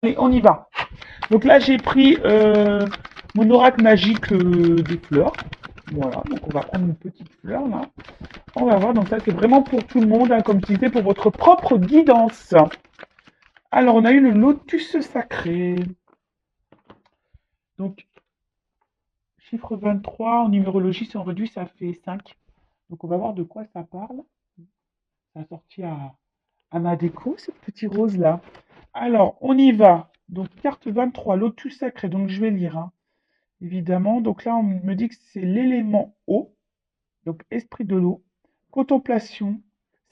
Allez, on y va. Donc là, j'ai pris mon oracle magique des fleurs. Voilà, donc on va prendre une petite fleur là. On va voir, donc ça c'est vraiment pour tout le monde, hein, comme je disais, pour votre propre guidance. Alors on a eu le lotus sacré. Donc chiffre 23 en numérologie, si on réduit, ça fait 5. Donc on va voir de quoi ça parle. Ça a sorti à ma déco, ce petit rose là. Alors on y va. Donc carte 23, lotus sacré, donc je vais lire, hein, évidemment. Donc là on me dit que c'est l'élément eau. Donc, esprit de l'eau, contemplation,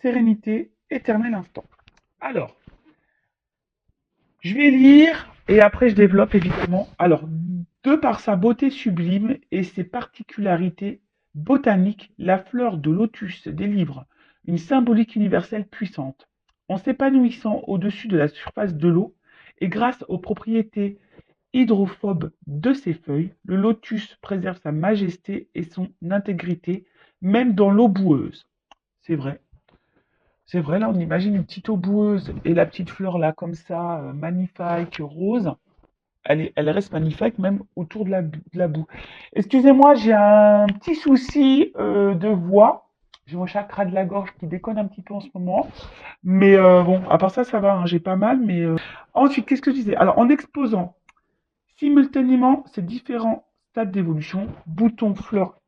sérénité, éternel instant. Alors, je vais lire et après je développe évidemment. Alors, de par sa beauté sublime et ses particularités botaniques, la fleur de lotus délivre une symbolique universelle puissante. En s'épanouissant au-dessus de la surface de l'eau et grâce aux propriétés hydrophobe de ses feuilles, le lotus préserve sa majesté et son intégrité, même dans l'eau boueuse. C'est vrai. C'est vrai, là, on imagine une petite eau boueuse et la petite fleur, là, comme ça, magnifique, rose. Elle reste magnifique, même autour de la boue. Excusez-moi, j'ai un petit souci de voix. J'ai mon chakra de la gorge qui déconne un petit peu en ce moment. Mais bon, à part ça, ça va, hein, j'ai pas mal. Mais ensuite, qu'est-ce que je disais? Alors, en exposant simultanément ces différents stades d'évolution, boutons, fleurs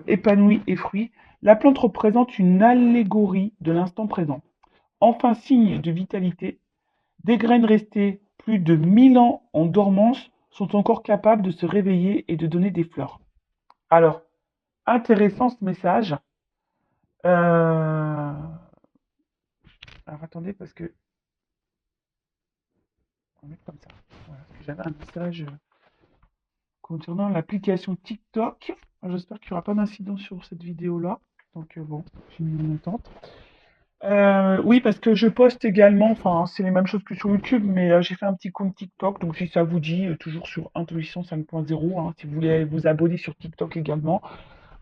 épanouis et fruits, la plante représente une allégorie de l'instant présent. Enfin, signe de vitalité, des graines restées plus de 1000 ans en dormance sont encore capables de se réveiller et de donner des fleurs. Alors, intéressant ce message. Alors attendez, parce que on met comme ça. Voilà, parce que j'avais un message concernant l'application TikTok. J'espère qu'il n'y aura pas d'incident sur cette vidéo-là. Donc bon, j'ai mis une attente. Oui, parce que je poste également, enfin, c'est les mêmes choses que sur YouTube, mais j'ai fait un petit compte TikTok, donc si ça vous dit, toujours sur Intuition 5.0, hein, si vous voulez vous abonner sur TikTok également,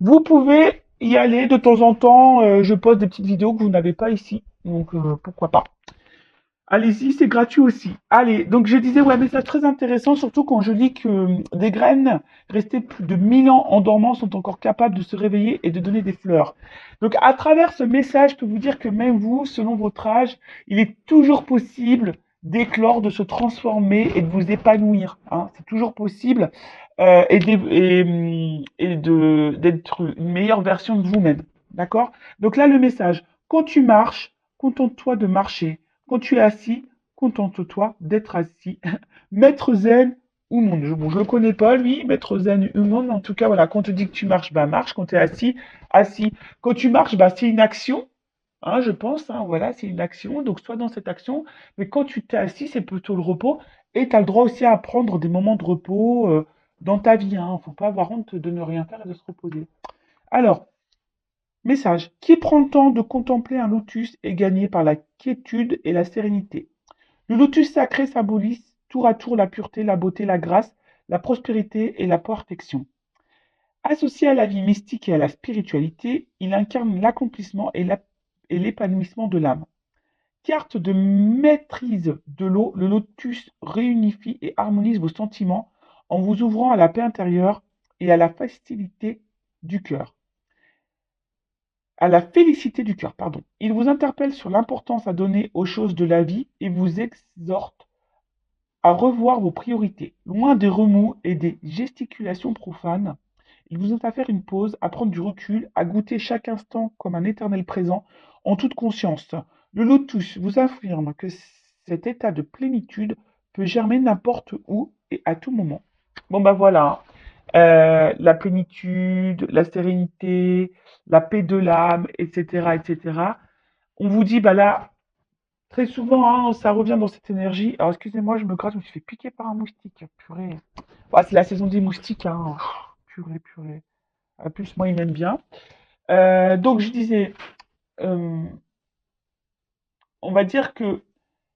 vous pouvez y aller de temps en temps. Je poste des petites vidéos que vous n'avez pas ici, donc pourquoi pas. Allez-y, c'est gratuit aussi. Allez, donc je disais, ouais, message très intéressant, surtout quand je lis que des graines restées plus de 1000 ans en dormant sont encore capables de se réveiller et de donner des fleurs. Donc à travers ce message, je peux vous dire que même vous, selon votre âge, il est toujours possible d'éclore, de se transformer et de vous épanouir, hein. C'est toujours possible d'être une meilleure version de vous-même. D'accord? Donc là, le message, quand tu marches, contente-toi de marcher. Quand tu es assis, contente-toi d'être assis. Maître zen ou monde. Bon, je le connais pas, lui, maître zen ou monde. En tout cas, voilà, quand on te dit que tu marches, bah marche. Quand tu es assis, assis. Quand tu marches, bah c'est une action. Hein, je pense, hein, voilà, c'est une action. Donc, sois dans cette action. Mais quand tu t'es assis, c'est plutôt le repos. Et tu as le droit aussi à prendre des moments de repos dans ta vie. Hein. Faut pas avoir honte de ne rien faire et de se reposer. Alors, message. Qui prend le temps de contempler un lotus est gagné par la quiétude et la sérénité. Le lotus sacré symbolise tour à tour la pureté, la beauté, la grâce, la prospérité et la perfection. Associé à la vie mystique et à la spiritualité, il incarne l'accomplissement et l'épanouissement de l'âme. Carte de maîtrise de l'eau, le lotus réunifie et harmonise vos sentiments en vous ouvrant à la paix intérieure et à la facilité du cœur. À la félicité du cœur, pardon. Il vous interpelle sur l'importance à donner aux choses de la vie et vous exhorte à revoir vos priorités. Loin des remous et des gesticulations profanes, il vous invite à faire une pause, à prendre du recul, à goûter chaque instant comme un éternel présent, en toute conscience. Le lotus vous affirme que cet état de plénitude peut germer n'importe où et à tout moment. Bon ben voilà, la plénitude, la sérénité, la paix de l'âme, etc., etc. On vous dit, bah là, très souvent, hein, ça revient dans cette énergie. Alors, excusez-moi, je me gratte, je me suis fait piquer par un moustique. Purée. Ouais, c'est la saison des moustiques, hein. Purée, purée. En plus, moi, il m'aime bien. Donc, je disais, euh, on va dire que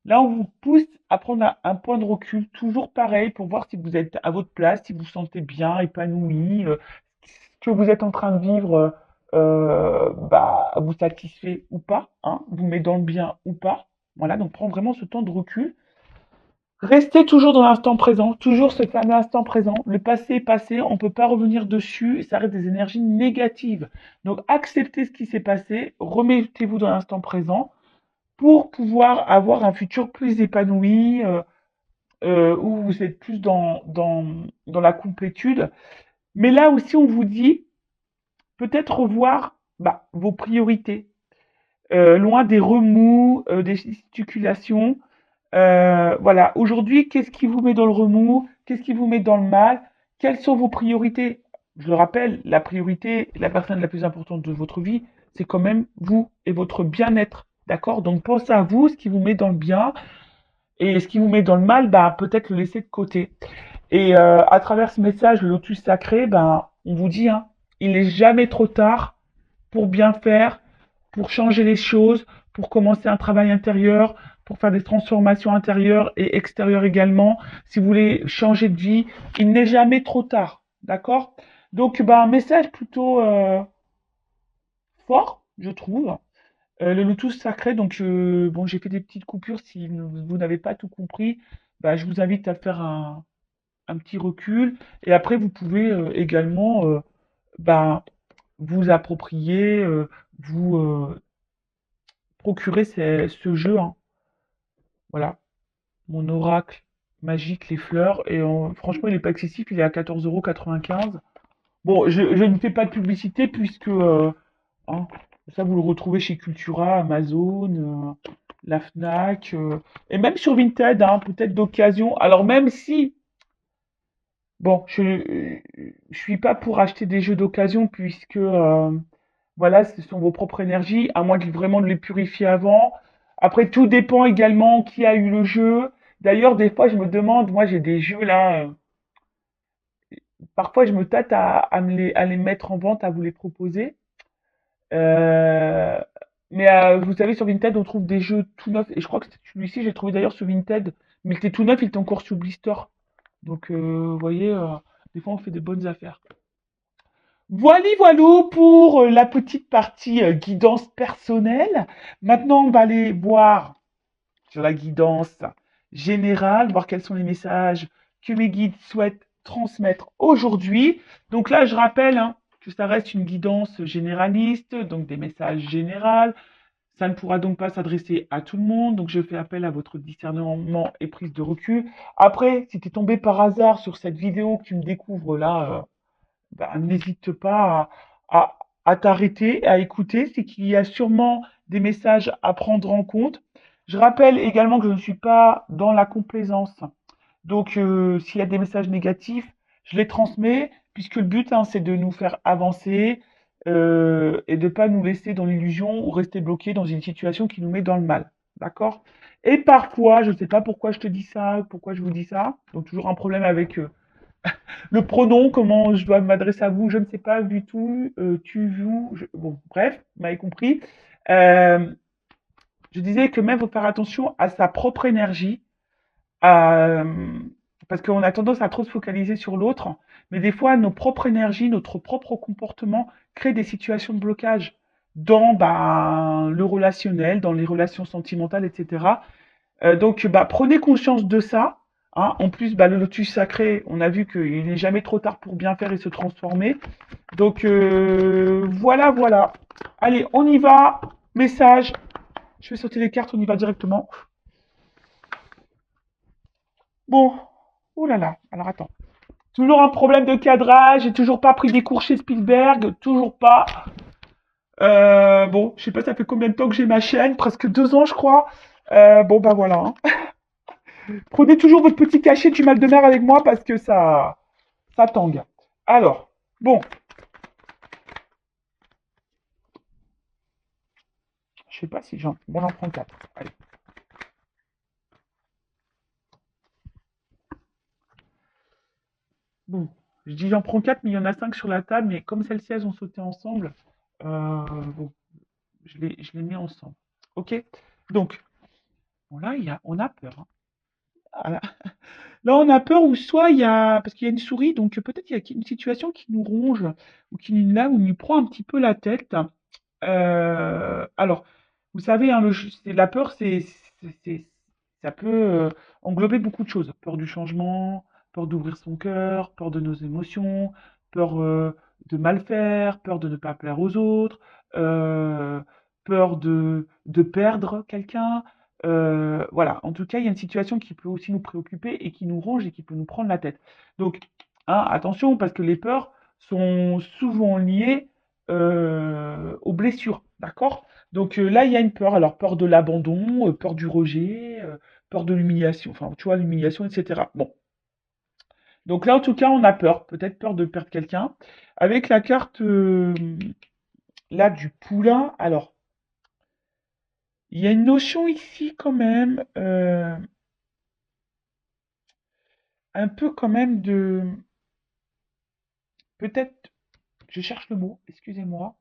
là, on vous pousse à prendre un point de recul, toujours pareil, pour voir si vous êtes à votre place, si vous vous sentez bien, épanoui, ce que vous êtes en train de vivre bah, vous satisfait ou pas, hein, vous met dans le bien ou pas. Voilà, donc prendre vraiment ce temps de recul. Restez toujours dans l'instant présent, toujours ce fameux instant présent. Le passé est passé, on ne peut pas revenir dessus et ça reste des énergies négatives. Donc acceptez ce qui s'est passé, remettez-vous dans l'instant présent pour pouvoir avoir un futur plus épanoui, où vous êtes plus dans la complétude. Mais là aussi, on vous dit peut-être revoir vos priorités, loin des remous, des gesticulations. Voilà, aujourd'hui, qu'est-ce qui vous met dans le remous? Qu'est-ce qui vous met dans le mal? Quelles sont vos priorités? Je le rappelle, la priorité, la personne la plus importante de votre vie, c'est quand même vous et votre bien-être. D'accord? Donc pensez à vous, ce qui vous met dans le bien et ce qui vous met dans le mal, peut-être le laisser de côté. Et à travers ce message, le lotus sacré, on vous dit, hein, il n'est jamais trop tard pour bien faire, pour changer les choses, pour commencer un travail intérieur, pour faire des transformations intérieures et extérieures également. Si vous voulez changer de vie, il n'est jamais trop tard. D'accord? Donc, un message plutôt fort, je trouve. Le Lotus sacré, donc bon, j'ai fait des petites coupures. Si vous n'avez pas tout compris, je vous invite à faire un petit recul. Et après, vous pouvez également bah, vous approprier, vous procurer ce jeu. Hein. Voilà, mon oracle magique, les fleurs. Et franchement, il n'est pas excessif, il est à 14,95 €. Bon, je ne fais pas de publicité puisque hein, ça, vous le retrouvez chez Cultura, Amazon, la Fnac, et même sur Vinted, hein, peut-être d'occasion. Alors même si, bon, je suis pas pour acheter des jeux d'occasion puisque voilà, ce sont vos propres énergies, à moins vraiment de les purifier avant. Après, tout dépend également qui a eu le jeu. D'ailleurs, des fois, je me demande, moi j'ai des jeux là, parfois je me tâte à les mettre en vente, à vous les proposer. Euh, mais vous savez, sur Vinted, on trouve des jeux tout neufs. Et je crois que celui-ci, j'ai trouvé d'ailleurs sur Vinted. Mais il était tout neuf, il était encore sous blister. Donc, vous voyez, des fois, on fait des bonnes affaires. Voilà, voilou pour la petite partie guidance personnelle. Maintenant, on va aller voir sur la guidance générale, voir quels sont les messages que mes guides souhaitent transmettre aujourd'hui. Donc là, je rappelle hein, que ça reste une guidance généraliste, donc des messages généraux. Ça ne pourra donc pas s'adresser à tout le monde, donc je fais appel à votre discernement et prise de recul. Après, si tu es tombé par hasard sur cette vidéo que tu me découvres là, n'hésite pas à t'arrêter, à écouter. C'est qu'il y a sûrement des messages à prendre en compte. Je rappelle également que je ne suis pas dans la complaisance. Donc, s'il y a des messages négatifs, je les transmets, puisque le but, hein, c'est de nous faire avancer et de ne pas nous laisser dans l'illusion ou rester bloqué dans une situation qui nous met dans le mal. D'accord? Et parfois, je ne sais pas pourquoi je te dis ça, pourquoi je vous dis ça, donc toujours un problème avec le pronom, comment je dois m'adresser à vous, je ne sais pas du tout. Tu, vous, bon, bref, vous m'avez compris. Euh, je disais que même faut faire attention à sa propre énergie, à- parce qu'on a tendance à trop se focaliser sur l'autre, mais des fois, nos propres énergies, notre propre comportement crée des situations de blocage dans le relationnel, dans les relations sentimentales, etc. Donc, prenez conscience de ça. Hein. En plus, le lotus sacré, on a vu qu'il n'est jamais trop tard pour bien faire et se transformer. Donc, voilà, voilà. Allez, on y va. Message. Je vais sauter les cartes, on y va directement. Bon. Oh là là. Alors, attends. Toujours un problème de cadrage. J'ai toujours pas pris des cours chez Spielberg. Toujours pas. Bon, je sais pas, ça fait combien de temps que j'ai ma chaîne. Presque 2 ans, je crois. Bon, voilà. Hein. Prenez toujours votre petit cachet du mal de mer avec moi parce que ça tangue. Alors, bon, je sais pas si j'en... Bon, j'en prends 4. Allez. Bon, je dis j'en prends 4, mais il y en a 5 sur la table, mais comme celles-ci, elles ont sauté ensemble, bon, je les mets ensemble. Ok. Donc, bon, là, on a peur. Hein. Voilà. Là, on a peur ou soit il y a... Parce qu'il y a une souris, donc peut-être il y a une situation qui nous ronge ou qui là, où nous prend un petit peu la tête. Alors, vous savez, hein, la peur, c'est Ça peut englober beaucoup de choses. Peur du changement, peur d'ouvrir son cœur, peur de nos émotions, peur de mal faire, peur de ne pas plaire aux autres, euh, peur de perdre quelqu'un. Voilà, en tout cas, il y a une situation qui peut aussi nous préoccuper et qui nous ronge et qui peut nous prendre la tête. Donc, hein, attention, parce que les peurs sont souvent liées aux blessures, d'accord? Donc là, il y a une peur. Alors, peur de l'abandon, peur du rejet, peur de l'humiliation. Enfin, tu vois, l'humiliation, etc. Bon. Donc là, en tout cas, on a peur. Peut-être peur de perdre quelqu'un. Avec la carte, là, du poulain, alors, il y a une notion ici, quand même, un peu quand même de... Peut-être, je cherche le mot, excusez-moi.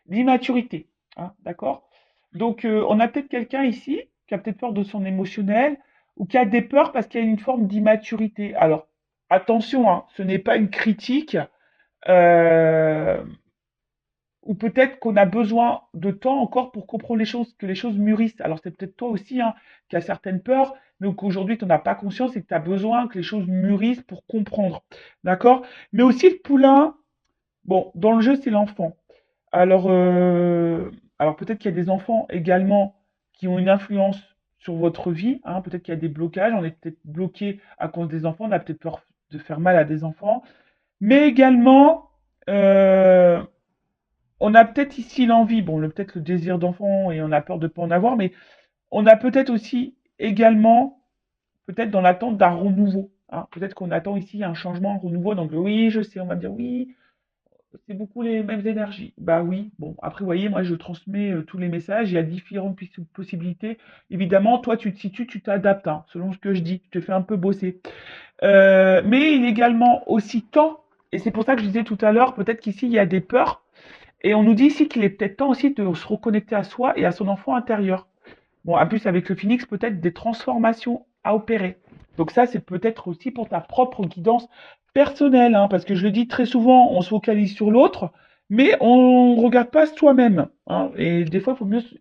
D'immaturité, hein, d'accord? Donc, on a peut-être quelqu'un ici qui a peut-être peur de son émotionnel ou qui a des peurs parce qu'il y a une forme d'immaturité. Alors, attention, hein, ce n'est pas une critique, euh, ou peut-être qu'on a besoin de temps encore pour comprendre les choses, que les choses mûrissent. Alors, c'est peut-être toi aussi, hein, qui as certaines peurs, mais qu'aujourd'hui, tu n'en as pas conscience et que tu as besoin que les choses mûrissent pour comprendre. D'accord? Mais aussi, le poulain, bon, dans le jeu, c'est l'enfant. Alors, alors peut-être qu'il y a des enfants également qui ont une influence sur votre vie, hein. Peut-être qu'il y a des blocages, on est peut-être bloqué à cause des enfants, on a peut-être peur de faire mal à des enfants. Mais également, euh, on a peut-être ici l'envie, bon, peut-être le désir d'enfant et on a peur de ne pas en avoir, mais on a peut-être aussi également, peut-être dans l'attente d'un renouveau, hein. Peut-être qu'on attend ici un changement, un renouveau. Donc oui, je sais, on va me dire oui, c'est beaucoup les mêmes énergies. Bah oui, bon, après, vous voyez, moi, je transmets tous les messages, il y a différentes possibilités. Évidemment, toi, tu te situes, tu t'adaptes, hein, selon ce que je dis, je te fais un peu bosser. Mais il est également aussi temps, et c'est pour ça que je disais tout à l'heure, peut-être qu'ici, il y a des peurs, et on nous dit ici qu'il est peut-être temps aussi de se reconnecter à soi et à son enfant intérieur. Bon, en plus, avec le phoenix, peut-être des transformations à opérer. Donc ça, c'est peut-être aussi pour ta propre guidance personnelle, hein, parce que je le dis très souvent, on se focalise sur l'autre, mais on ne regarde pas soi-même, hein. Et des fois,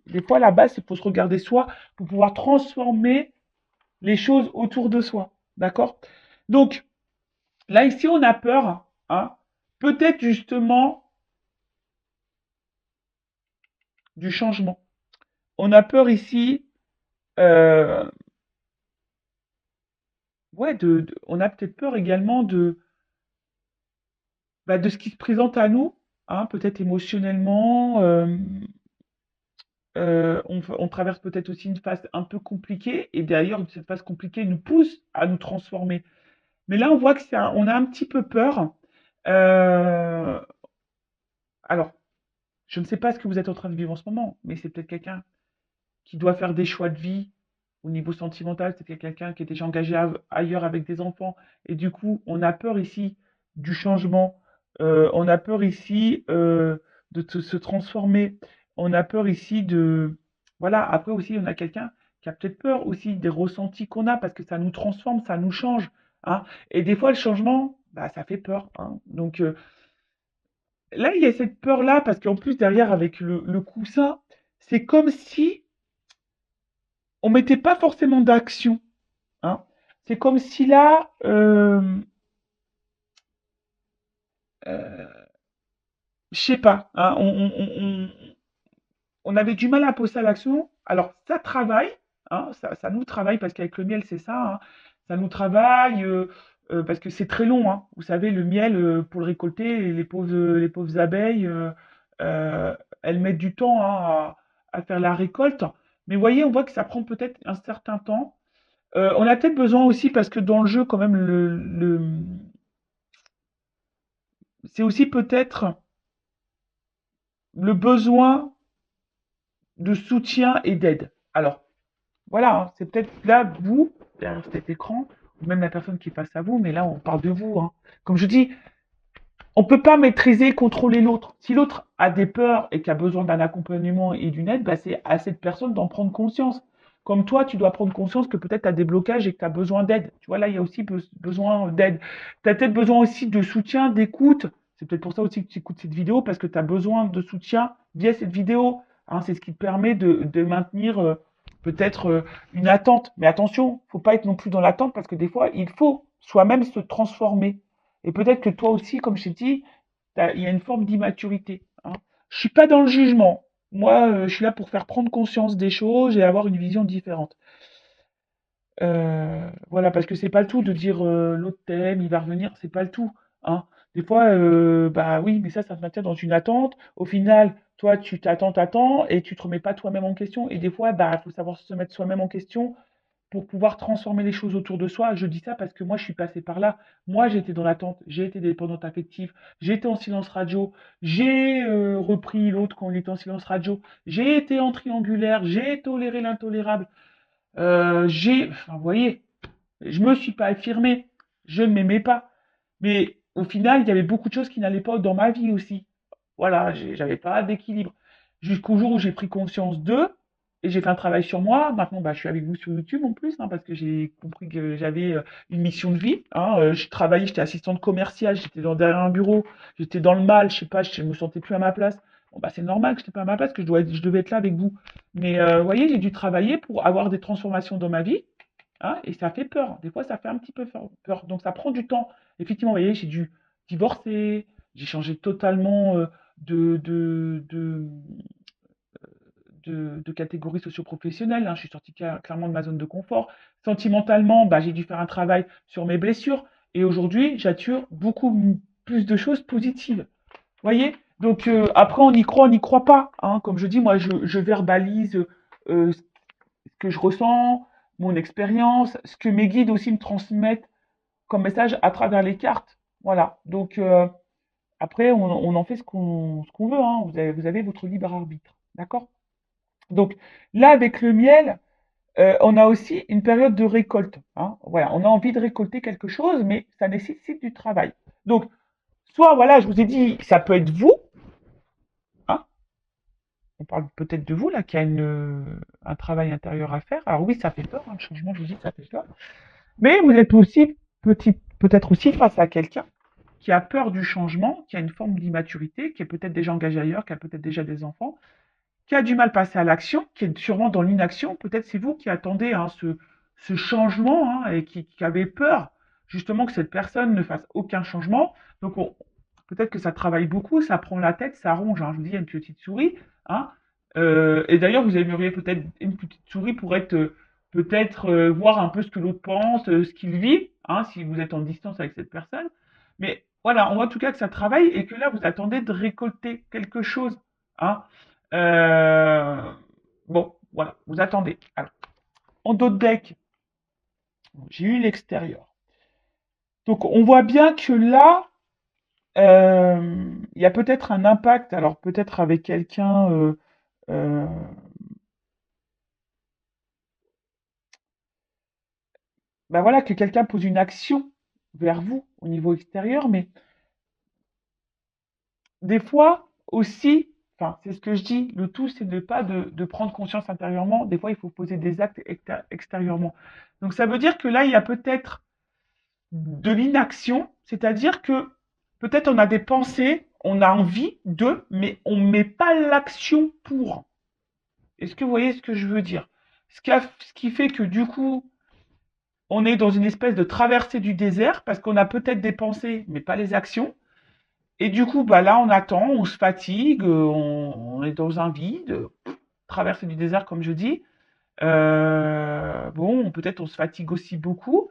des fois, à la base, il faut se regarder soi pour pouvoir transformer les choses autour de soi. D'accord? Donc, là, ici, on a peur, hein, peut-être justement du changement. On a peur ici, euh, ouais, on a peut-être peur également de ce qui se présente à nous, hein, peut-être émotionnellement. On traverse peut-être aussi une phase un peu compliquée, et d'ailleurs, cette phase compliquée nous pousse à nous transformer. Mais là, on voit que on a un petit peu peur. Euh, alors, je ne sais pas ce que vous êtes en train de vivre en ce moment, mais c'est peut-être quelqu'un qui doit faire des choix de vie au niveau sentimental, c'est peut-être quelqu'un qui est déjà engagé ailleurs avec des enfants, et du coup, on a peur ici du changement, on a peur ici se transformer, on a peur ici de... Voilà, après aussi, on a quelqu'un qui a peut-être peur aussi des ressentis qu'on a, parce que ça nous transforme, ça nous change, hein. Et des fois, le changement, bah, ça fait peur, hein. Donc là, il y a cette peur-là, parce qu'en plus, derrière, avec le coussin, c'est comme si on mettait pas forcément d'action, hein. C'est comme si là, euh, je sais pas, hein, on avait du mal à passer à l'action. Alors, ça travaille, hein, ça nous travaille, parce qu'avec le miel, c'est ça, hein, ça nous travaille, parce que c'est très long, hein. Vous savez, le miel, pour le récolter, les pauvres abeilles, euh, elles mettent du temps, hein, à faire la récolte. Mais vous voyez, on voit que ça prend peut-être un certain temps. On a peut-être besoin aussi, parce que dans le jeu, quand même, c'est aussi peut-être le besoin de soutien et d'aide. Alors, voilà, hein, c'est peut-être là, vous, derrière cet écran, ou même la personne qui est face à vous, mais là, on parle de vous, hein. Comme je dis, on ne peut pas maîtriser, contrôler l'autre. Si l'autre a des peurs et qui a besoin d'un accompagnement et d'une aide, bah, c'est à cette personne d'en prendre conscience. Comme toi, tu dois prendre conscience que peut-être tu as des blocages et que tu as besoin d'aide. Tu vois, là, il y a aussi besoin d'aide. Tu as peut-être besoin aussi de soutien, d'écoute. C'est peut-être pour ça aussi que tu écoutes cette vidéo, parce que tu as besoin de soutien via cette vidéo, hein. C'est ce qui te permet de maintenir peut-être une attente. Mais attention, faut pas être non plus dans l'attente parce que des fois, il faut soi-même se transformer. Et peut-être que toi aussi, comme je t'ai dit, il y a une forme d'immaturité. Hein. Je suis pas dans le jugement. Moi, je suis là pour faire prendre conscience des choses et avoir une vision différente. Voilà, parce que c'est pas le tout de dire l'autre t'aime, il va revenir, c'est pas le tout. Hein. Des fois, bah oui, mais ça te maintient dans une attente. Au final, toi, tu t'attends, et tu te remets pas toi-même en question. Et des fois, bah, il faut savoir se mettre soi-même en question pour pouvoir transformer les choses autour de soi. Je dis ça parce que moi, je suis passée par là. Moi, j'étais dans l'attente, j'ai été dépendante affective, j'étais en silence radio, j'ai repris l'autre quand il était en silence radio, j'ai été en triangulaire, j'ai toléré l'intolérable. Enfin, vous voyez, je me suis pas affirmée, je ne m'aimais pas. Mais au final, il y avait beaucoup de choses qui n'allaient pas dans ma vie aussi. Voilà, j'avais pas d'équilibre. Jusqu'au jour où j'ai pris conscience d'eux et j'ai fait un travail sur moi. Maintenant, bah, je suis avec vous sur YouTube en plus, hein, parce que j'ai compris que j'avais une mission de vie. Hein. Je travaillais, j'étais assistante commerciale, j'étais derrière un bureau, j'étais dans le mal, je sais pas, je me sentais plus à ma place. Bon, bah, c'est normal que je n'étais pas à ma place, que je devais être là avec vous. Mais vous voyez, j'ai dû travailler pour avoir des transformations dans ma vie. Hein, et ça fait peur. Des fois, ça fait un petit peu peur. Donc, ça prend du temps. Effectivement, vous voyez, j'ai dû divorcer, j'ai changé totalement de, de, de, de catégorie socio-professionnelle. Hein. Je suis sortie clairement de ma zone de confort. Sentimentalement, bah, j'ai dû faire un travail sur mes blessures. Et aujourd'hui, j'attire beaucoup plus de choses positives. Vous voyez? Donc, après, on n'y croit pas. Hein. Comme je dis, moi, je verbalise ce que je ressens, mon expérience, ce que mes guides aussi me transmettent comme message à travers les cartes. Voilà. Donc, après, on en fait ce qu'on veut. Hein. Vous avez votre libre arbitre. D'accord? Donc, là, avec le miel, on a aussi une période de récolte. Hein. Voilà, on a envie de récolter quelque chose, mais ça nécessite du travail. Donc, soit, voilà, je vous ai dit, ça peut être vous. Hein, on parle peut-être de vous, là, qui a un travail intérieur à faire. Alors oui, ça fait peur, hein, le changement, je vous dis, ça fait peur. Mais vous êtes aussi peut-être aussi face à quelqu'un qui a peur du changement, qui a une forme d'immaturité, qui est peut-être déjà engagé ailleurs, qui a peut-être déjà des enfants, qui a du mal à passer à l'action, qui est sûrement dans l'inaction. Peut-être c'est vous qui attendez hein, ce changement hein, et qui avez peur justement que cette personne ne fasse aucun changement. Donc peut-être que ça travaille beaucoup, ça prend la tête, ça ronge. Hein. Je vous dis, il y a une petite souris. Hein. Et d'ailleurs, vous aimeriez peut-être une petite souris pour être peut-être voir un peu ce que l'autre pense, ce qu'il vit, hein, si vous êtes en distance avec cette personne. Mais voilà, on voit en tout cas que ça travaille et que là, vous attendez de récolter quelque chose. Hein. Euh, bon, voilà, vous attendez. Alors, en dos de deck, j'ai eu l'extérieur. Donc, on voit bien que là, il y a peut-être un impact, alors peut-être avec quelqu'un, euh, ben voilà, que quelqu'un pose une action vers vous au niveau extérieur, mais des fois aussi, enfin, c'est ce que je dis, le tout, c'est de pas de prendre conscience intérieurement. Des fois, il faut poser des actes extérieurement. Donc, ça veut dire que là, il y a peut-être de l'inaction, c'est-à-dire que peut-être on a des pensées, on a envie de, mais on ne met pas l'action pour. Est-ce que vous voyez ce que je veux dire? Ce qui fait que du coup, on est dans une espèce de traversée du désert parce qu'on a peut-être des pensées, mais pas les actions. Et du coup, bah là, on attend, on se fatigue, on est dans un vide, traversée du désert, comme je dis. Bon, peut-être on se fatigue aussi beaucoup.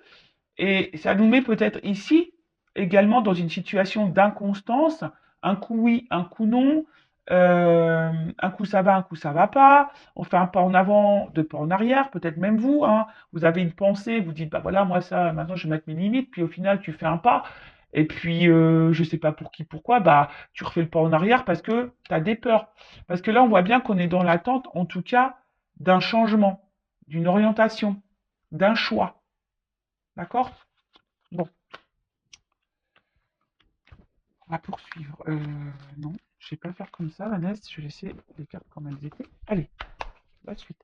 Et ça nous met peut-être ici également dans une situation d'inconstance, un coup oui, un coup non, un coup ça va, un coup ça va pas, on fait un pas en avant, deux pas en arrière, peut-être même vous, hein, vous avez une pensée, vous dites bah voilà moi ça maintenant je vais mettre mes limites, puis au final tu fais un pas, et puis je sais pas pour qui, pourquoi, bah tu refais le pas en arrière parce que tu as des peurs. Parce que là on voit bien qu'on est dans l'attente en tout cas d'un changement, d'une orientation, d'un choix. D'accord? Bon, on va poursuivre. Non, je vais pas faire comme ça, Vanessa. Je vais laisser les cartes comme elles étaient. Allez, la suite.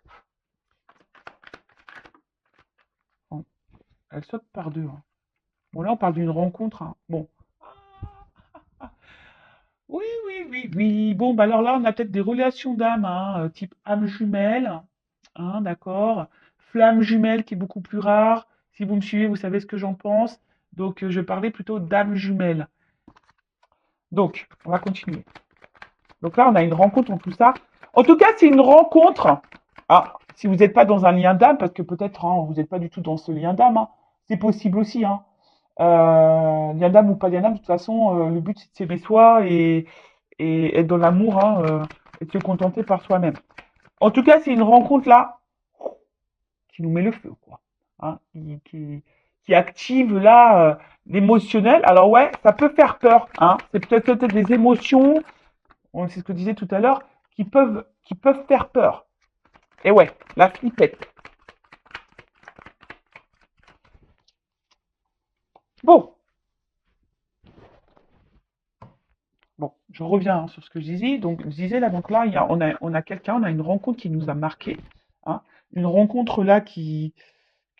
Bon, elle saute par deux. Hein. Bon, là, on parle d'une rencontre. Hein. Bon. Oui, oui, oui, oui. Bon, bah alors là, on a peut-être des relations d'âme, hein, type âme jumelle. Hein, d'accord. Flamme jumelle qui est beaucoup plus rare. Si vous me suivez, vous savez ce que j'en pense. Donc, je parlais plutôt d'âme jumelle. Donc, on va continuer. Donc là, on a une rencontre en tout ça. En tout cas, c'est une rencontre. Ah, si vous n'êtes pas dans un lien d'âme, parce que peut-être hein, vous n'êtes pas du tout dans ce lien d'âme, hein, c'est possible aussi. Hein. Lien d'âme ou pas lien d'âme, de toute façon, le but c'est de s'aimer soi et être dans l'amour hein, et de se contenter par soi-même. En tout cas, c'est une rencontre là qui nous met le feu, quoi. Hein, qui active là l'émotionnel. Alors ouais, ça peut faire peur. Hein. C'est peut-être des émotions, c'est ce que je disais tout à l'heure, qui peuvent faire peur. Et ouais, la flippette. Bon, bon, je reviens hein, sur ce que je disais. Donc, je disais là, donc là, on a quelqu'un, on a une rencontre qui nous a marqué. Hein, une rencontre là qui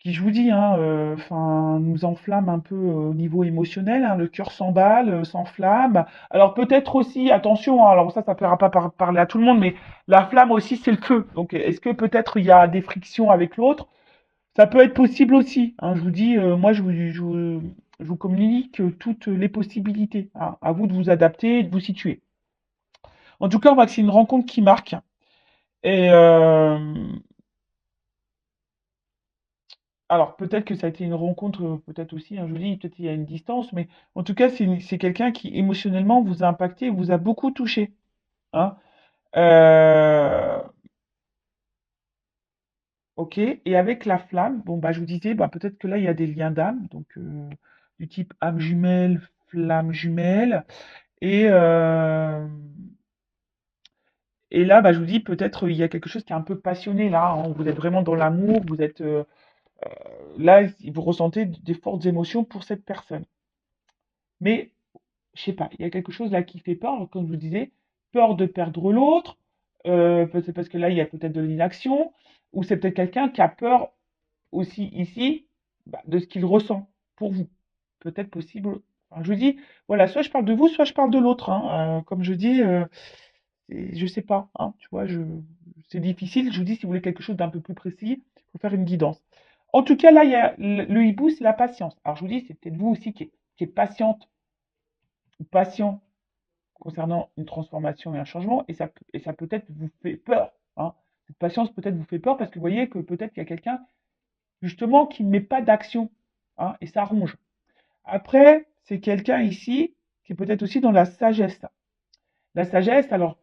je vous dis, hein, enfin, nous enflamme un peu au niveau émotionnel. Hein, le cœur s'emballe, s'enflamme. Alors peut-être aussi, attention, hein, alors ça ne fera pas parler à tout le monde, mais la flamme aussi, c'est le feu. Donc, est-ce que peut-être il y a des frictions avec l'autre? Ça peut être possible aussi. Hein, je vous dis, moi, je vous communique toutes les possibilités. Hein, à vous de vous adapter et de vous situer. En tout cas, on voit que c'est une rencontre qui marque. Et alors, peut-être que ça a été une rencontre, peut-être aussi, hein, je vous dis, peut-être il y a une distance, mais en tout cas, c'est quelqu'un qui émotionnellement vous a impacté, vous a beaucoup touché. Hein. Euh, ok. Et avec la flamme, bon, bah, je vous disais, bah, peut-être que là, il y a des liens d'âme, donc du type âme jumelle, flamme jumelle. Et, euh, et là, bah, je vous dis, peut-être il y a quelque chose qui est un peu passionné là. Hein. Vous êtes vraiment dans l'amour, vous êtes là, vous ressentez des fortes émotions pour cette personne. Mais je sais pas, il y a quelque chose là qui fait peur, comme je vous disais, peur de perdre l'autre, peut-être parce que là, il y a peut-être de l'inaction, ou c'est peut-être quelqu'un qui a peur aussi ici bah, de ce qu'il ressent pour vous. Peut-être possible. Enfin, je vous dis, voilà, soit je parle de vous, soit je parle de l'autre. Hein. Comme je dis, je sais pas, hein, tu vois, c'est difficile. Je vous dis, si vous voulez quelque chose d'un peu plus précis, il faut faire une guidance. En tout cas, là, il y a le hibou, c'est la patience. Alors, je vous dis, c'est peut-être vous aussi qui est patiente ou patient concernant une transformation et un changement, et ça peut-être vous fait peur. Hein. Cette patience peut-être vous fait peur parce que vous voyez que peut-être qu'il y a quelqu'un justement qui ne met pas d'action, hein, et ça ronge. Après, c'est quelqu'un ici qui est peut-être aussi dans la sagesse. La sagesse, alors,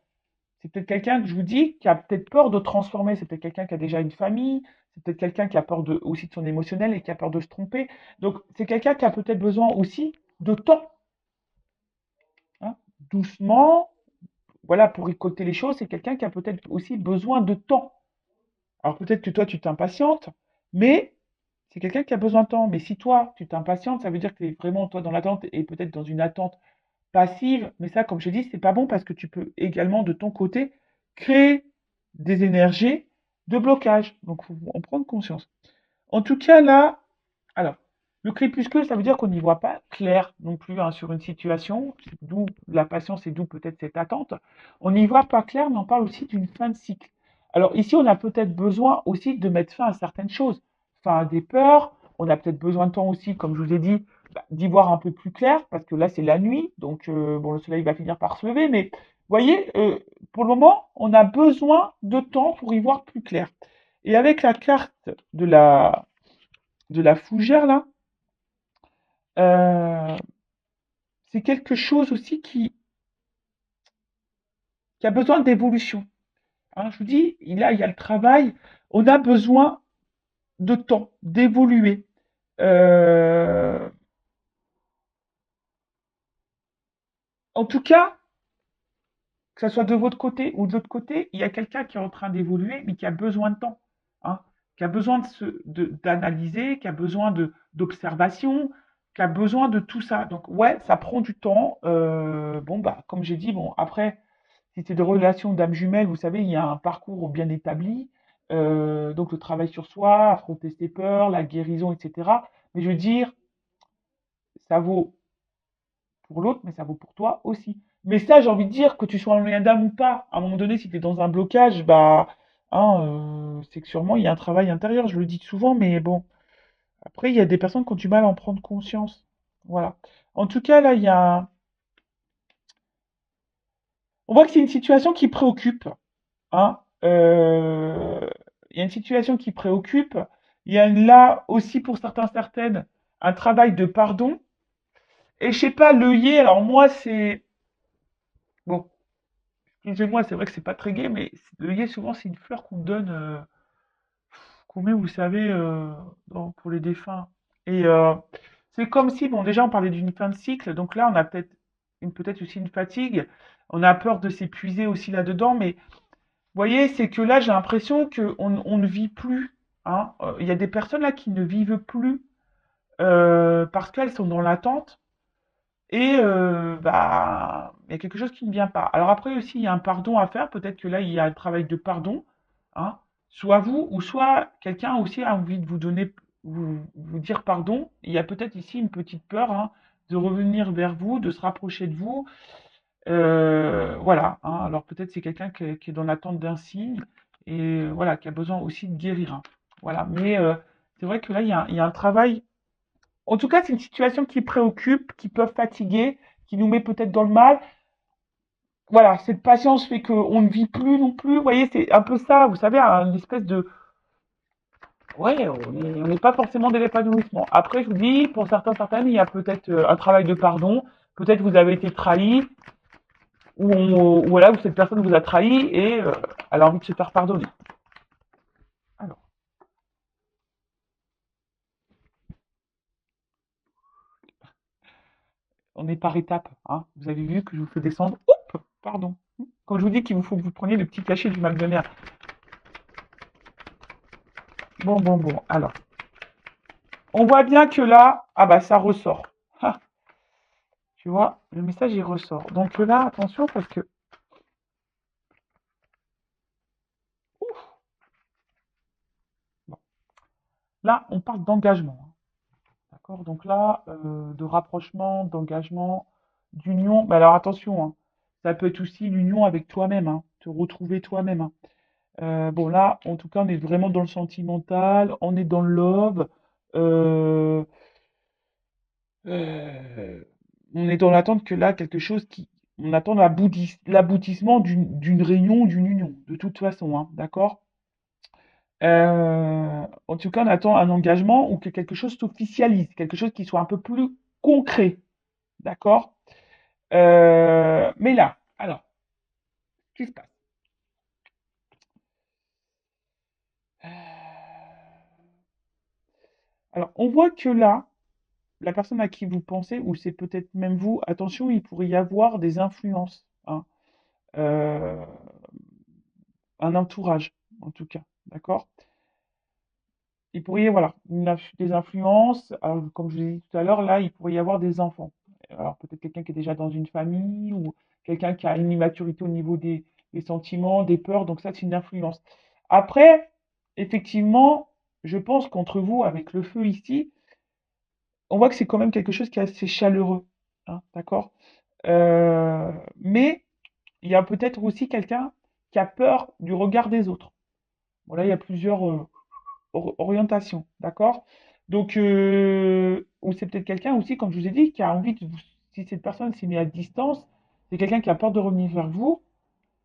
c'est peut-être quelqu'un que je vous dis qui a peut-être peur de transformer, c'est peut-être quelqu'un qui a déjà une famille, c'est peut-être quelqu'un qui a peur aussi de son émotionnel et qui a peur de se tromper. Donc, c'est quelqu'un qui a peut-être besoin aussi de temps, hein, doucement, voilà, pour récolter les choses, c'est quelqu'un qui a peut-être aussi besoin de temps. Alors peut-être que toi, tu t'impatientes, mais c'est quelqu'un qui a besoin de temps. Mais si toi, tu t'impatientes, ça veut dire que tu es vraiment, toi, dans l'attente et peut-être dans une attente passive. Mais ça, comme je dis, c'est pas bon parce que tu peux également, de ton côté, créer des énergies de blocage. Donc, il faut en prendre conscience. En tout cas, là, alors, le crépuscule, ça veut dire qu'on n'y voit pas clair non plus hein, sur une situation, d'où la patience et d'où peut-être cette attente. On n'y voit pas clair, mais on parle aussi d'une fin de cycle. Alors ici, on a peut-être besoin aussi de mettre fin à certaines choses, fin à des peurs. On a peut-être besoin de temps aussi, comme je vous ai dit, bah, d'y voir un peu plus clair, parce que là, c'est la nuit, donc bon, le soleil va finir par se lever, mais vous voyez, pour le moment, on a besoin de temps pour y voir plus clair. Et avec la carte de la fougère, là, euh, c'est quelque chose aussi qui a besoin d'évolution. Hein, je vous dis, il y a le travail, on a besoin de temps, d'évoluer. Euh, en tout cas, que ce soit de votre côté ou de l'autre côté, il y a quelqu'un qui est en train d'évoluer, mais qui a besoin de temps, hein, qui a besoin d'analyser, qui a besoin d'observation, qui a besoin de tout ça. Donc, ouais, ça prend du temps. Bon, bah, comme j'ai dit, bon, après, si c'est des relations d'âme jumelle, vous savez, il y a un parcours bien établi. Donc, le travail sur soi, affronter ses peurs, la guérison, etc. Mais je veux dire, ça vaut pour l'autre, mais ça vaut pour toi aussi. Mais ça, j'ai envie de dire, que tu sois en lien d'âme ou pas, à un moment donné, si tu es dans un blocage, bah, hein, c'est que sûrement il y a un travail intérieur, je le dis souvent, mais bon, après il y a des personnes qui ont du mal à en prendre conscience. Voilà. En tout cas, là, on voit que c'est une situation qui préoccupe, hein. Il y a une situation qui préoccupe. Il y a là aussi pour certains, certaines, un travail de pardon. Et je sais pas, l'œillet, alors moi, c'est... Bon, excusez-moi, c'est vrai que c'est pas très gai, mais l'œillet, souvent, c'est une fleur qu'on donne, qu'on met, vous savez, pour les défunts. Et c'est comme si, bon, déjà, on parlait d'une fin de cycle, donc là, on a peut-être aussi une fatigue. On a peur de s'épuiser aussi là-dedans, mais vous voyez, c'est que là, j'ai l'impression qu'on on ne vit plus, hein. Il y a des personnes là qui ne vivent plus parce qu'elles sont dans l'attente et bah, il y a quelque chose qui ne vient pas. Alors après aussi, il y a un pardon à faire. Peut-être que là, il y a un travail de pardon, hein. Soit vous ou soit quelqu'un aussi a envie de vous donner, vous dire pardon. Il y a peut-être ici une petite peur, hein, de revenir vers vous, de se rapprocher de vous. Voilà, hein. Alors peut-être c'est quelqu'un qui est dans l'attente d'un signe et voilà, qui a besoin aussi de guérir, hein. Voilà, mais c'est vrai que là, il y a un travail. En tout cas, c'est une situation qui préoccupe, qui peut fatiguer, qui nous met peut-être dans le mal. Voilà, cette patience fait qu'on ne vit plus non plus. Vous voyez, c'est un peu ça, vous savez, une espèce de... Ouais, on n'est pas forcément dans l'épanouissement. Après, je vous dis, pour certains, certaines, il y a peut-être un travail de pardon. Peut-être vous avez été trahi, ou voilà, où cette personne vous a trahi et elle a envie de se faire pardonner. Alors, on est par étapes, hein. Vous avez vu que je vous fais descendre. Oups, pardon. Quand je vous dis qu'il vous faut que vous preniez le petit cachet du mal de mer. Bon, bon, bon. Alors, on voit bien que là, ah bah ça ressort. Ah, tu vois, le message il ressort. Donc là, attention parce que ouf, bon. Là, on parle d'engagement, hein. D'accord? Donc là, de rapprochement, d'engagement, d'union. Mais alors attention, hein, ça peut être aussi l'union avec toi-même, hein, te retrouver toi-même, hein. Bon là, en tout cas, on est vraiment dans le sentimental, on est dans le love, heu heu, on est dans l'attente que là, quelque chose qui on attend l'aboutissement d'une réunion, d'une union, de toute façon, hein, d'accord? En tout cas, on attend un engagement ou que quelque chose s'officialise, quelque chose qui soit un peu plus concret, d'accord? Mais là, alors, qu'est-ce qui se passe? Alors, on voit que là, la personne à qui vous pensez, ou c'est peut-être même vous, attention, il pourrait y avoir des influences, hein, euh, un entourage, en tout cas, d'accord? Il pourrait y avoir des influences, alors, comme je vous l'ai dit tout à l'heure, là, il pourrait y avoir des enfants. Alors, peut-être quelqu'un qui est déjà dans une famille, ou quelqu'un qui a une immaturité au niveau des sentiments, des peurs, donc ça, c'est une influence. Après, effectivement, je pense qu'entre vous, avec le feu ici, on voit que c'est quand même quelque chose qui est assez chaleureux, hein, d'accord? Mais il y a peut-être aussi quelqu'un qui a peur du regard des autres. Bon, là, il y a plusieurs orientations, d'accord? Donc, ou c'est peut-être quelqu'un aussi, comme je vous ai dit, qui a envie de vous, si cette personne s'est mise à distance, c'est quelqu'un qui a peur de revenir vers vous,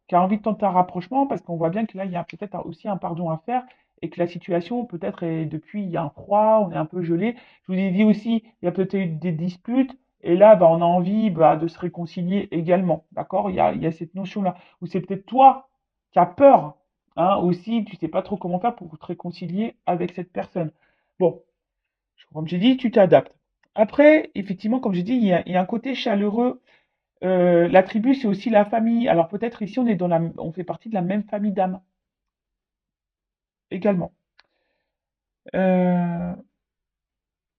qui a envie de tenter un rapprochement, parce qu'on voit bien que là, il y a peut-être aussi un pardon à faire, et que la situation, peut-être, est depuis, il y a un froid, on est un peu gelé. Je vous ai dit aussi, il y a peut-être eu des disputes, et là, bah, on a envie bah, de se réconcilier également, d'accord? Il y a cette notion-là. Ou c'est peut-être toi qui as peur, hein, aussi, tu sais pas trop comment faire pour te réconcilier avec cette personne. Bon, comme j'ai dit, tu t'adaptes. Après, effectivement, comme j'ai dit, il y a un côté chaleureux. La tribu, c'est aussi la famille. Alors peut-être ici, on fait partie de la même famille d'âmes également. Euh,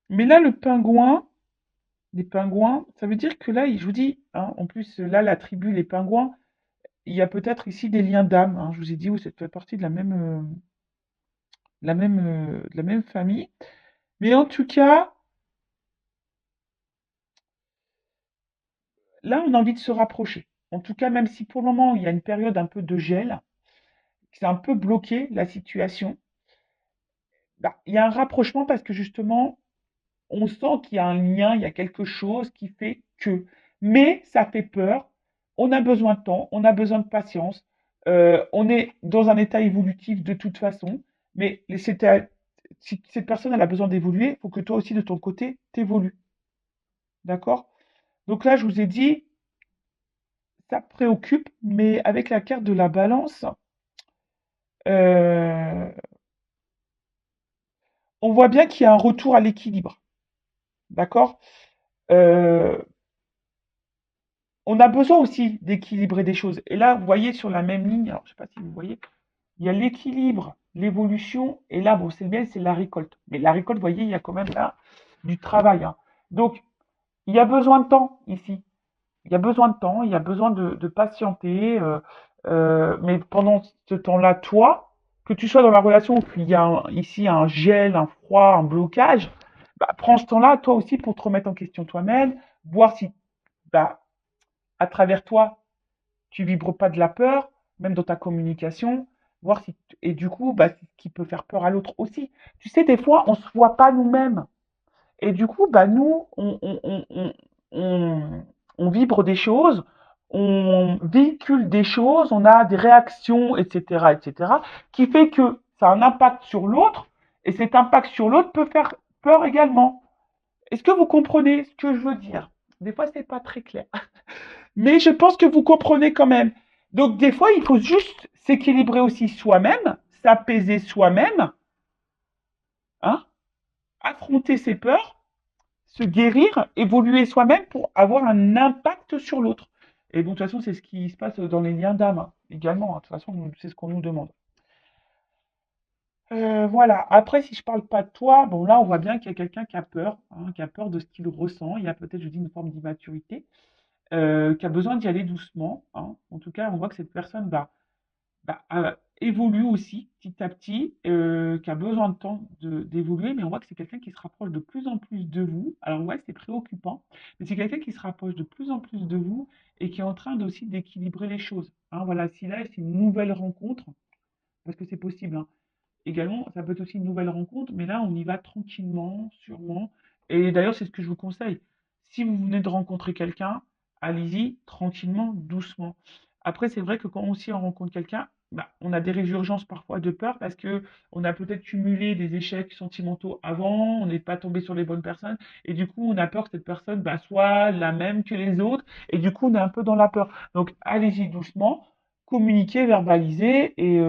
mais là, les pingouins, ça veut dire que là, je vous dis, hein, en plus, là, la tribu, les pingouins, il y a peut-être ici des liens d'âme, hein. Je vous ai dit, vous faites partie de de la même famille. Mais en tout cas, là, on a envie de se rapprocher. En tout cas, même si pour le moment, il y a une période un peu de gel, c'est un peu bloqué la situation, bah, il y a un rapprochement parce que justement, on sent qu'il y a un lien, il y a quelque chose qui fait que. Mais ça fait peur. On a besoin de temps, on a besoin de patience. On est dans un état évolutif de toute façon. Mais si cette personne elle a besoin d'évoluer, il faut que toi aussi de ton côté t'évolues. D'accord? Donc là, je vous ai dit, ça préoccupe, mais avec la carte de la balance, euh, on voit bien qu'il y a un retour à l'équilibre. D'accord? Euh, on a besoin aussi d'équilibrer des choses. Et là, vous voyez sur la même ligne, alors je ne sais pas si vous voyez, il y a l'équilibre, l'évolution, et là, bon, c'est bien, c'est la récolte. Mais la récolte, vous voyez, il y a quand même là du travail, hein. Donc, il y a besoin de temps ici. Il y a besoin de temps, il y a besoin de patienter. Mais pendant ce temps-là, toi, que tu sois dans la relation, qu'il y a ici un gel, un froid, un blocage, bah, prends ce temps-là, toi aussi, pour te remettre en question toi-même, voir si, bah, à travers toi, tu vibres pas de la peur, même dans ta communication, voir si et du coup, bah, c'est ce qui peut faire peur à l'autre aussi. Tu sais, des fois, on se voit pas nous-mêmes. Et du coup, bah, nous, on, on vibre des choses, on véhicule des choses, on a des réactions, etc., qui fait que ça a un impact sur l'autre, et cet impact sur l'autre peut faire peur également. Est-ce que vous comprenez ce que je veux dire? Des fois, c'est pas très clair. Mais je pense que vous comprenez quand même. Donc, des fois, il faut juste s'équilibrer aussi soi-même, s'apaiser soi-même, hein, affronter ses peurs, se guérir, évoluer soi-même pour avoir un impact sur l'autre. Et bon, de toute façon, c'est ce qui se passe dans les liens d'âme, hein, également, hein. De toute façon, c'est ce qu'on nous demande. Voilà. Après, si je parle pas de toi, bon, là, on voit bien qu'il y a quelqu'un qui a peur, hein, qui a peur de ce qu'il ressent. Il y a peut-être, je dis, une forme d'immaturité, qui a besoin d'y aller doucement, hein. En tout cas, on voit que cette personne évolue aussi petit à petit, qui a besoin de temps d'évoluer, mais on voit que c'est quelqu'un qui se rapproche de plus en plus de vous. Alors ouais, c'est préoccupant, mais c'est quelqu'un qui se rapproche de plus en plus de vous et qui est en train aussi d'équilibrer les choses, hein. Voilà, si là c'est une nouvelle rencontre, parce que c'est possible, hein. Également, ça peut être aussi une nouvelle rencontre, mais là, on y va tranquillement, sûrement. Et d'ailleurs, c'est ce que je vous conseille. Si vous venez de rencontrer quelqu'un, allez-y tranquillement, doucement. Après, c'est vrai que quand aussi on rencontre quelqu'un, bah, on a des résurgences parfois de peur parce que on a peut-être cumulé des échecs sentimentaux avant, on n'est pas tombé sur les bonnes personnes, et du coup, on a peur que cette personne bah, soit la même que les autres, et du coup, on est un peu dans la peur. Donc, allez-y doucement, communiquez, verbalisez, et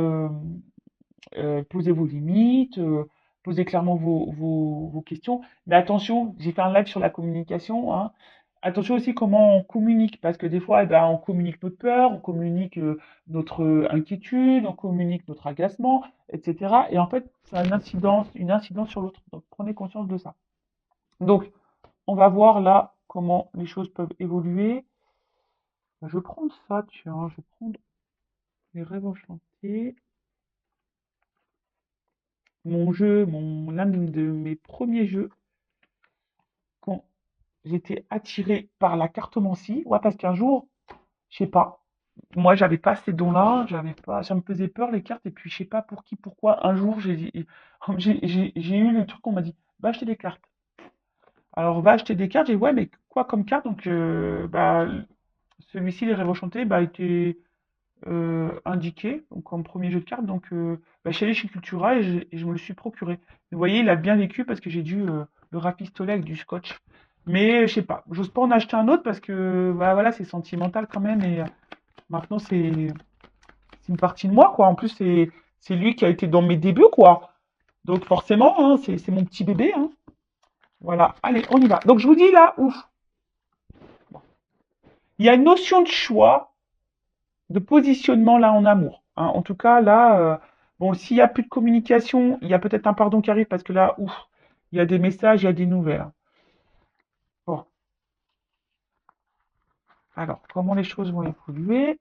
posez vos limites, posez clairement vos questions. Mais attention, j'ai fait un live sur la communication, hein. Attention aussi comment on communique, parce que des fois, eh ben, on communique notre peur, on communique notre inquiétude, on communique notre agacement, etc. Et en fait, ça a une incidence sur l'autre. Donc, prenez conscience de ça. Donc, on va voir là comment les choses peuvent évoluer. Je vais prendre ça, tiens, je vais prendre les rêves enchantés. L'un de mes premiers jeux, quand j'étais attirée par la cartomancie, ouais, parce qu'un jour, je sais pas, moi j'avais pas ces dons-là, j'avais pas, ça me faisait peur les cartes, et puis je sais pas pour qui, pourquoi, un jour j'ai eu le truc, on m'a dit, va acheter des cartes. Alors va acheter des cartes, j'ai dit, ouais, mais quoi comme carte? Donc, bah, celui-ci, les rêves enchantés, bah, était indiqué donc, comme premier jeu de cartes. Donc, bah, je suis allé chez Cultura et je me le suis procuré. Vous voyez, il a bien vécu parce que j'ai dû le rafistoler avec du scotch. Mais je sais pas, j'ose pas en acheter un autre parce que bah, voilà, c'est sentimental quand même. Et maintenant, c'est une partie de moi, quoi. En plus, c'est lui qui a été dans mes débuts, quoi. Donc forcément, hein, c'est mon petit bébé, hein. Voilà, allez, on y va. Donc je vous dis là, ouf, il y a une notion de choix de positionnement là en amour, hein. En tout cas, là, bon, s'il y a plus de communication, il y a peut-être un pardon qui arrive parce que là, ouf, il y a des messages, il y a des nouvelles, hein. Bon, alors, comment les choses vont évoluer?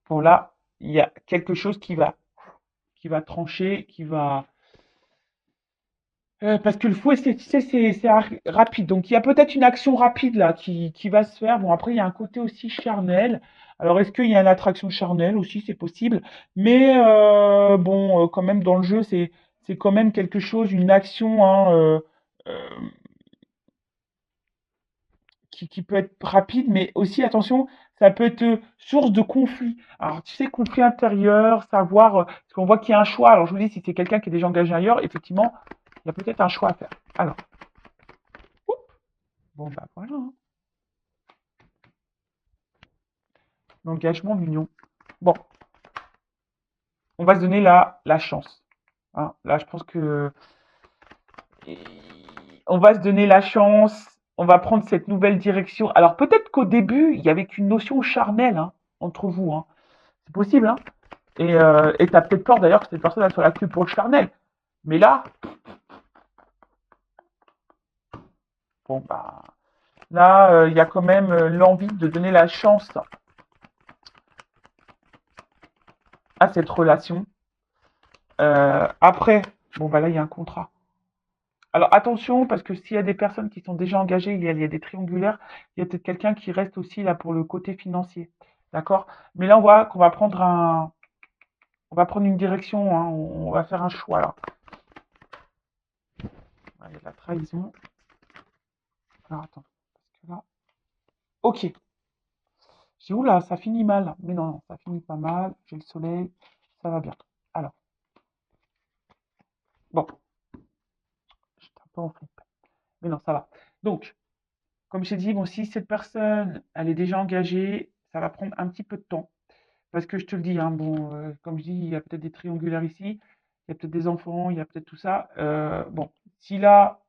Bon, là, il y a quelque chose qui va trancher, Parce que le fouet, tu sais, rapide. Donc, il y a peut-être une action rapide là qui va se faire. Bon, après, il y a un côté aussi charnel. Alors, est-ce qu'il y a une attraction charnelle aussi? C'est possible. Mais bon, quand même, dans le jeu, c'est quand même quelque chose, une action hein, euh, qui peut être rapide, mais aussi, attention, ça peut être source de conflit. Alors, tu sais, conflit intérieur, savoir, parce qu'on voit qu'il y a un choix. Alors, je vous dis, si c'est quelqu'un qui est déjà engagé ailleurs, effectivement, il y a peut-être un choix à faire. Alors, bon, bah voilà, hein. L'engagement, l'union. Bon, on va se donner la chance. Hein. Là, je pense que on va se donner la chance. On va prendre cette nouvelle direction. Alors peut-être qu'au début, il y avait qu'une notion charnelle hein, entre vous. Hein. C'est possible. Hein. Et t'as peut-être peur d'ailleurs que cette personne elle soit là que pour le charnel. Mais là, bon bah, là, il y a quand même l'envie de donner la chance à cette relation. Après, bon bah là, il y a un contrat. Alors attention, parce que s'il y a des personnes qui sont déjà engagées, il y a des triangulaires, il y a peut-être quelqu'un qui reste aussi là pour le côté financier. D'accord? Mais là, on voit qu'on va prendre on va prendre une direction, hein, on va faire un choix là. Il y a de la trahison. Alors attends, parce que là. Ok. J'ai où là, ça finit mal. Mais non, non, ça finit pas mal. J'ai le soleil, ça va bien. Alors, bon, j'étais un peu en flip. Mais non, ça va. Donc, comme je t'ai dit, bon, si cette personne, elle est déjà engagée, ça va prendre un petit peu de temps. Parce que je te le dis, hein, bon, comme je dis, il y a peut-être des triangulaires ici, il y a peut-être des enfants, il y a peut-être tout ça. Bon, si là,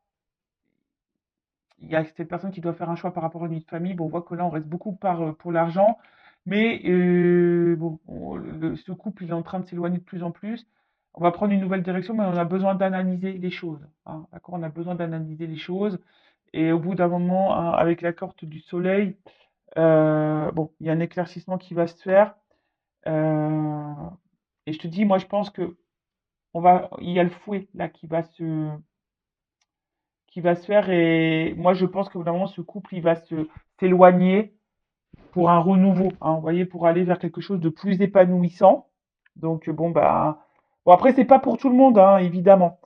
il y a cette personne qui doit faire un choix par rapport à une vie de famille, bon, on voit que là, on reste beaucoup pour l'argent. Mais bon, ce couple, il est en train de s'éloigner de plus en plus. On va prendre une nouvelle direction, mais on a besoin d'analyser les choses. Hein, d'accord? On a besoin d'analyser les choses. Et au bout d'un moment, hein, avec la carte du soleil, bon, il y a un éclaircissement qui va se faire. Euh, et je te dis, moi, je pense que il y a le fouet là qui va se faire. Et moi, je pense que vraiment, ce couple, il va s'éloigner pour un renouveau. Hein, vous voyez, pour aller vers quelque chose de plus épanouissant. Donc, bon, bah, bon, après, c'est pas pour tout le monde, hein, évidemment.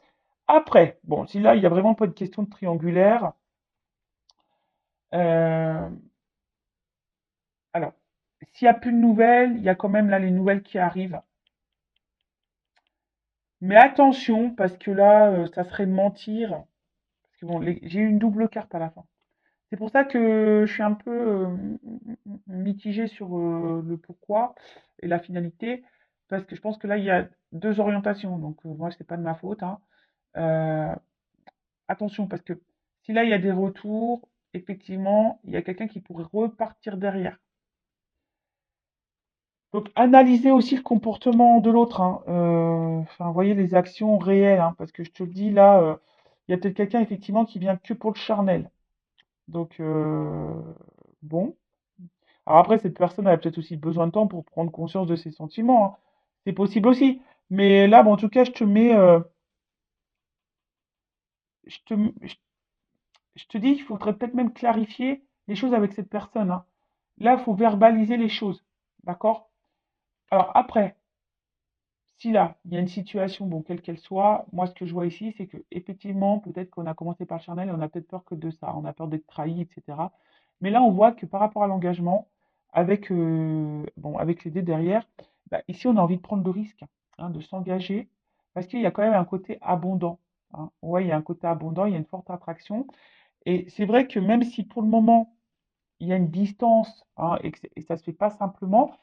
Après, bon, si là, il y a vraiment pas de question de triangulaire. euh, alors, s'il n'y a plus de nouvelles, il y a quand même là les nouvelles qui arrivent. Mais attention, parce que là, ça serait mentir. Parce que bon, j'ai eu une double carte à la fin. C'est pour ça que je suis un peu mitigée sur le pourquoi et la finalité. Parce que je pense que là, il y a deux orientations. Donc, moi, c'est pas de ma faute. Hein. Euh, attention, parce que si là, il y a des retours, effectivement, il y a quelqu'un qui pourrait repartir derrière. Donc, analysez aussi le comportement de l'autre. Hein. Enfin, voyez les actions réelles. Hein, parce que je te le dis, là, il y a peut-être quelqu'un, effectivement, qui vient que pour le charnel. Donc, bon. Alors après, cette personne a peut-être aussi besoin de temps pour prendre conscience de ses sentiments. Hein. C'est possible aussi. Mais là, bon, en tout cas, je te, je te dis, il faudrait peut-être même clarifier les choses avec cette personne. Hein. Là, il faut verbaliser les choses. D'accord? Alors après, si là, il y a une situation, bon, quelle qu'elle soit, moi, ce que je vois ici, c'est que effectivement, peut-être qu'on a commencé par le charnel et on a peut-être peur que de ça. On a peur d'être trahi, etc. Mais là, on voit que par rapport à l'engagement, bon, avec les dés derrière, bah, ici, on a envie de prendre le risque, hein, de s'engager, parce qu'il y a quand même un côté abondant. Hein. Ouais, il y a un côté abondant, il y a une forte attraction. Et c'est vrai que même si pour le moment, il y a une distance hein, et ça ne se fait pas simplement,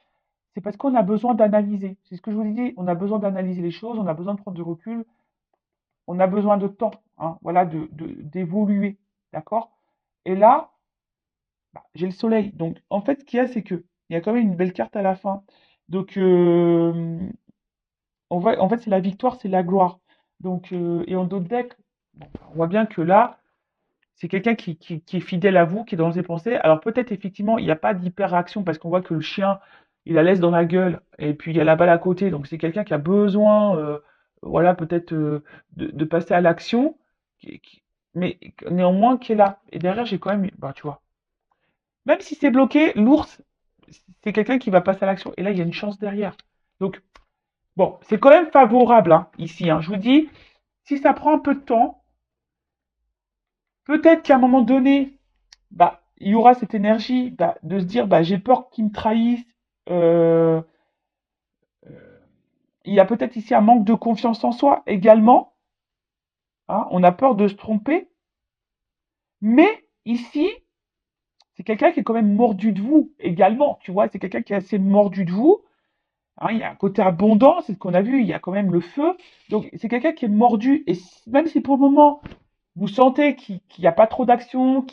c'est parce qu'on a besoin d'analyser. C'est ce que je vous dis, on a besoin d'analyser les choses, on a besoin de prendre du recul, on a besoin de temps, hein, voilà, d'évoluer. D'accord? Et là, bah, j'ai le soleil. Donc, en fait, ce qu'il y a, c'est que il y a quand même une belle carte à la fin. Donc, en fait, c'est la victoire, c'est la gloire. Donc, et en d'autres decks, bon, on voit bien que là, c'est quelqu'un qui est fidèle à vous, qui est dans ses pensées. Alors peut-être effectivement, il n'y a pas d'hyper-réaction parce qu'on voit que le chien, il la laisse dans la gueule et puis il y a la balle à côté. Donc c'est quelqu'un qui a besoin, voilà, peut-être de passer à l'action. mais néanmoins qui est là. Et derrière, j'ai quand même, bah, tu vois. Même si c'est bloqué, l'ours, c'est quelqu'un qui va passer à l'action. Et là, il y a une chance derrière. Donc, bon, c'est quand même favorable, hein, ici, hein. Je vous dis, si ça prend un peu de temps, peut-être qu'à un moment donné, bah, il y aura cette énergie bah, de se dire, bah, j'ai peur qu'ils me trahissent. Euh, il y a peut-être ici un manque de confiance en soi également, hein. On a peur de se tromper. Mais ici, c'est quelqu'un qui est quand même mordu de vous également. Tu vois, c'est quelqu'un qui est assez mordu de vous. Hein, il y a un côté abondant, c'est ce qu'on a vu, il y a quand même le feu. Donc, c'est quelqu'un qui est mordu. Et même si pour le moment, vous sentez qu'il n'y a pas trop d'action,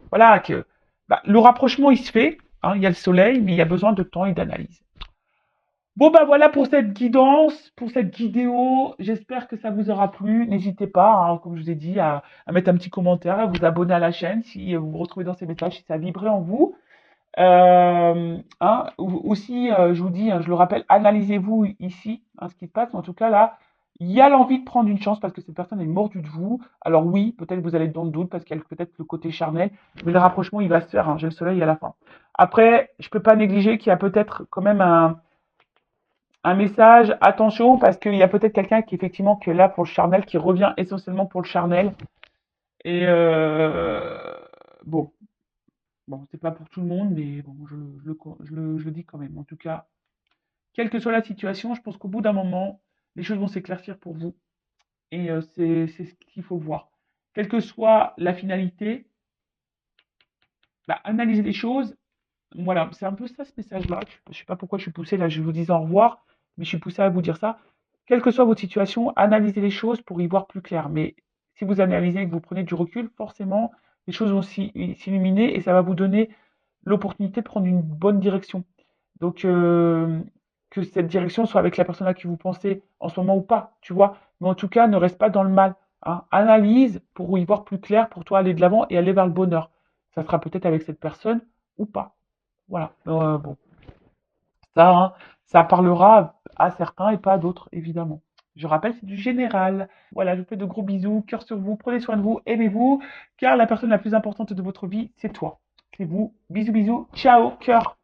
voilà, que bah, le rapprochement, il se fait. Hein, il y a le soleil, mais il y a besoin de temps et d'analyse. Bon, bah voilà pour cette guidance, pour cette vidéo. J'espère que ça vous aura plu. N'hésitez pas, hein, comme je vous ai dit, à mettre un petit commentaire, à vous abonner à la chaîne si vous vous retrouvez dans ces messages, si ça a vibré en vous. Hein, aussi, je vous dis, hein, je le rappelle, analysez-vous ici, hein, ce qui se passe. En tout cas, là, il y a l'envie de prendre une chance parce que cette personne est mordue de vous. Alors oui, peut-être que vous allez être dans le doute parce qu'il y a peut-être le côté charnel, mais le rapprochement, il va se faire. Hein, j'ai le soleil à la fin. Après, je peux pas négliger qu'il y a peut-être quand même un message. Attention, parce qu'il y a peut-être quelqu'un qui effectivement qui est là pour le charnel, qui revient essentiellement pour le charnel. Et bon, bon, c'est pas pour tout le monde, mais bon, je le dis quand même. En tout cas, quelle que soit la situation, je pense qu'au bout d'un moment, les choses vont s'éclaircir pour vous. Et c'est ce qu'il faut voir. Quelle que soit la finalité, bah, analyser les choses. Voilà, c'est un peu ça ce message-là. Je ne sais pas pourquoi je suis poussé là, je vous dis au revoir, mais je suis poussé à vous dire ça. Quelle que soit votre situation, analysez les choses pour y voir plus clair. Mais si vous analysez et que vous prenez du recul, forcément, les choses vont s'illuminer et ça va vous donner l'opportunité de prendre une bonne direction. Donc, que cette direction soit avec la personne à qui vous pensez en ce moment ou pas, tu vois. Mais en tout cas, ne reste pas dans le mal. Hein. Analyse pour y voir plus clair, pour toi aller de l'avant et aller vers le bonheur. Ça sera peut-être avec cette personne ou pas. Voilà. Bon, ça, hein, ça parlera à certains et pas à d'autres, évidemment. Je rappelle, c'est du général. Voilà, je vous fais de gros bisous, cœur sur vous, prenez soin de vous, aimez-vous, car la personne la plus importante de votre vie, c'est toi. C'est vous. Bisous, bisous, ciao, cœur.